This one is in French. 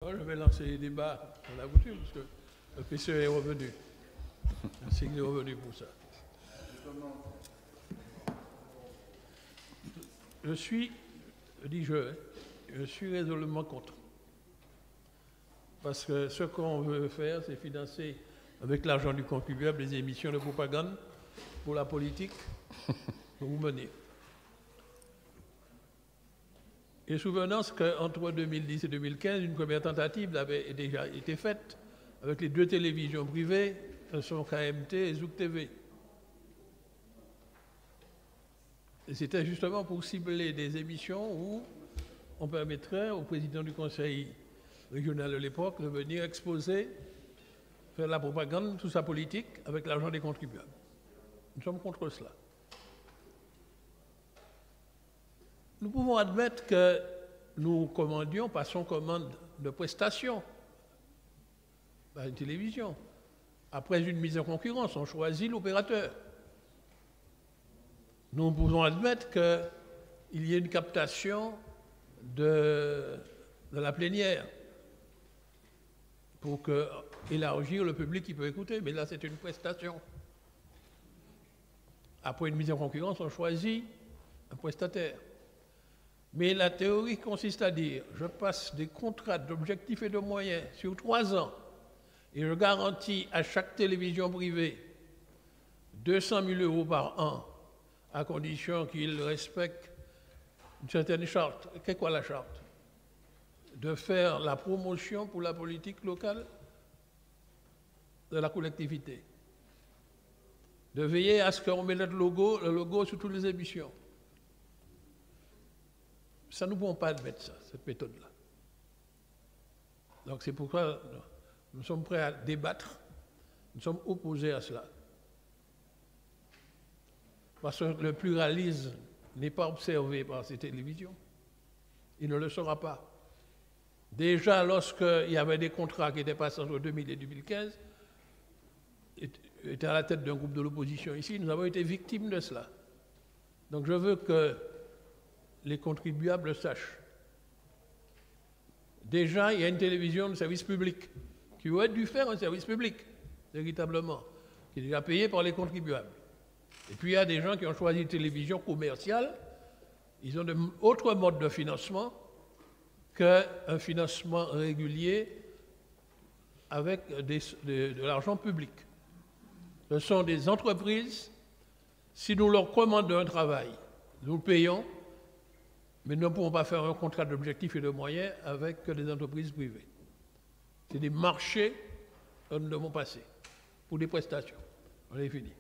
Je vais lancer les débats à la coutume, parce que le PCE est revenu. Merci qu'il est revenu pour ça. Je suis résolument contre. Parce que ce qu'on veut faire, c'est financer avec l'argent du contribuable les émissions de propagande pour la politique que vous menez. Et souvenance qu'entre 2010 et 2015, une première tentative avait déjà été faite avec les deux télévisions privées, son KMT et Zouk TV. Et c'était justement pour cibler des émissions où on permettrait au président du conseil régional de l'époque de venir exposer, faire la propagande sous sa politique avec l'argent des contribuables. Nous sommes contre cela. Nous pouvons admettre que nous commandions, passons commande de prestations par une télévision. Après une mise en concurrence, on choisit l'opérateur. Nous pouvons admettre qu'il y ait une captation de la plénière pour élargir le public qui peut écouter, mais là c'est une prestation. Après une mise en concurrence, on choisit un prestataire. Mais la théorie consiste à dire, je passe des contrats d'objectifs et de moyens sur 3 ans et je garantis à chaque télévision privée 200 000 € par an à condition qu'il respecte une certaine charte. Qu'est quoi la charte? De faire la promotion pour la politique locale de la collectivité. De veiller à ce qu'on mette le logo sur toutes les émissions. Ça, nous ne pouvons pas admettre ça, cette méthode-là. Donc c'est pourquoi nous sommes prêts à débattre, nous sommes opposés à cela. Parce que le pluralisme n'est pas observé par ces télévisions. Il ne le sera pas. Déjà, lorsqu'il y avait des contrats qui étaient passés entre 2000 et 2015, était à la tête d'un groupe de l'opposition ici, nous avons été victimes de cela. Donc je veux que les contribuables sachent. Déjà, il y a une télévision de service public qui aurait dû faire un service public, véritablement, qui est déjà payé par les contribuables. Et puis il y a des gens qui ont choisi une télévision commerciale, ils ont d'autres modes de financement qu'un financement régulier avec de l'argent public. Ce sont des entreprises, si nous leur commandons un travail, nous le payons, mais nous ne pouvons pas faire un contrat d'objectifs et de moyens avec des entreprises privées. C'est des marchés que nous devons passer pour des prestations. On est fini.